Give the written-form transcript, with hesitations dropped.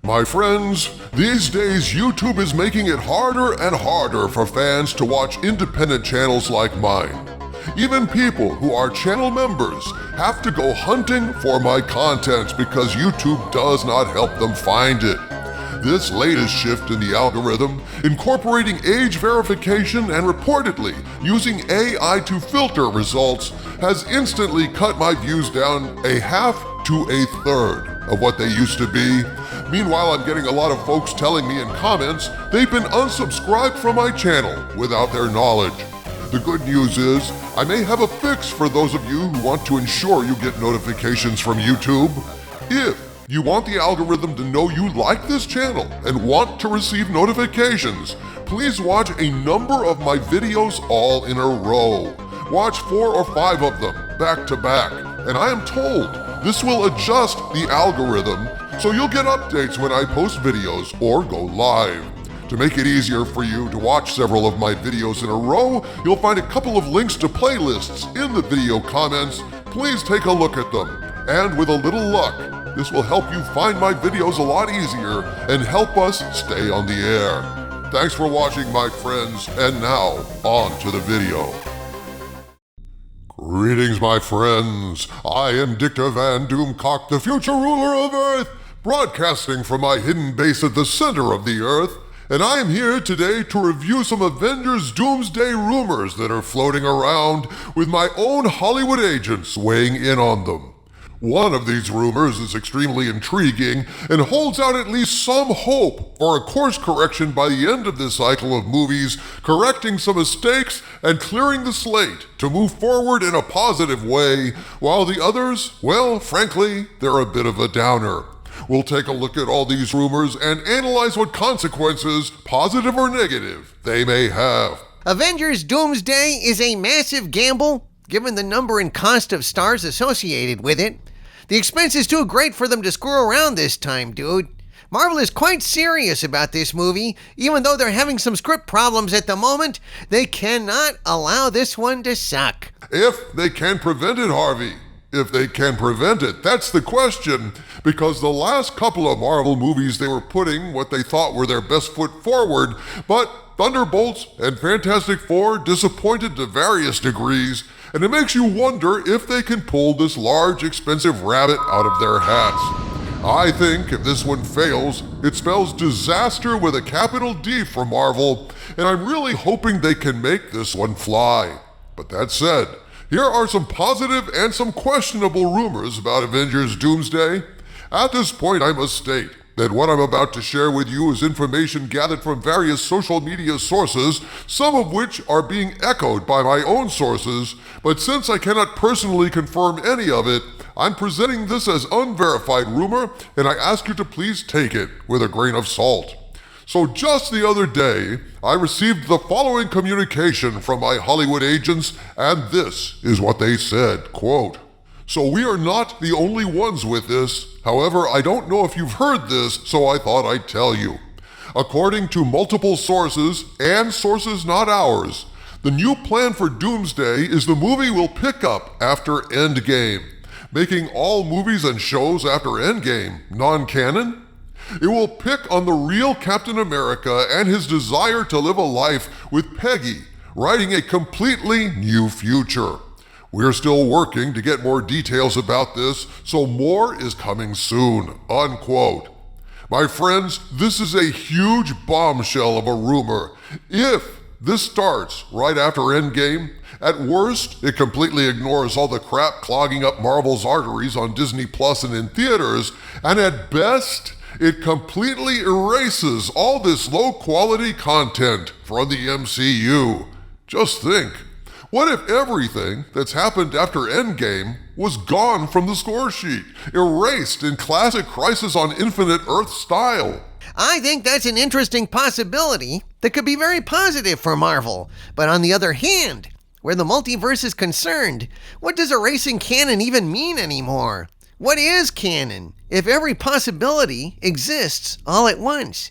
My friends, these days YouTube is making it harder and harder for fans to watch independent channels like mine. Even people who are channel members have to go hunting for my content because YouTube does not help them find it. This latest shift in the algorithm, incorporating age verification and reportedly using AI to filter results, has instantly cut my views down a half to a third of what they used to be. Meanwhile, I'm getting a lot of folks telling me in comments they've been unsubscribed from my channel without their knowledge. The good news is, I may have a fix for those of you who want to ensure you get notifications from YouTube. If you want the algorithm to know you like this channel and want to receive notifications, please watch a number of my videos all in a row. Watch 4 or 5 of them back to back, and I am told this will adjust the algorithm so you'll get updates when I post videos or go live. To make it easier for you to watch several of my videos in a row, you'll find a couple of links to playlists in the video comments. Please take a look at them. And with a little luck, this will help you find my videos a lot easier and help us stay on the air. Thanks for watching, my friends, and now, on to the video. Greetings, my friends. I am Dicta Van Doomcock, the future ruler of Earth, broadcasting from my hidden base at the center of the Earth, and I am here today to review some Avengers Doomsday rumors that are floating around with my own Hollywood agents weighing in on them. One of these rumors is extremely intriguing and holds out at least some hope for a course correction by the end of this cycle of movies, correcting some mistakes and clearing the slate to move forward in a positive way, while the others, well, frankly, they're a bit of a downer. We'll take a look at all these rumors and analyze what consequences, positive or negative, they may have. Avengers Doomsday is a massive gamble, given the number and cost of stars associated with it. The expense is too great for them to screw around this time, dude. Marvel is quite serious about this movie. Even though they're having some script problems at the moment, they cannot allow this one to suck. If they can prevent it, Harvey. If they can prevent it, that's the question. Because the last couple of Marvel movies, they were putting what they thought were their best foot forward, but Thunderbolts and Fantastic Four disappointed to various degrees, and it makes you wonder if they can pull this large, expensive rabbit out of their hats. I think if this one fails, it spells disaster with a capital D for Marvel, and I'm really hoping they can make this one fly. But that said, here are some positive and some questionable rumors about Avengers Doomsday. At this point, I must state that what I'm about to share with you is information gathered from various social media sources, some of which are being echoed by my own sources, but since I cannot personally confirm any of it, I'm presenting this as unverified rumor, and I ask you to please take it with a grain of salt. So just the other day, I received the following communication from my Hollywood agents, and this is what they said, quote, "So we are not the only ones with this. However, I don't know if you've heard this, so I thought I'd tell you. According to multiple sources, and sources not ours, the new plan for Doomsday is the movie will pick up after Endgame, making all movies and shows after Endgame non-canon. It will pick on the real Captain America and his desire to live a life with Peggy, writing a completely new future. We're still working to get more details about this, so more is coming soon," unquote. My friends, this is a huge bombshell of a rumor. If this starts right after Endgame, at worst, it completely ignores all the crap clogging up Marvel's arteries on Disney Plus and in theaters, and at best, it completely erases all this low-quality content from the MCU. Just think, what if everything that's happened after Endgame was gone from the score sheet, erased in classic Crisis on Infinite Earth style? I think that's an interesting possibility that could be very positive for Marvel. But on the other hand, where the multiverse is concerned, what does erasing canon even mean anymore? What is canon if every possibility exists all at once?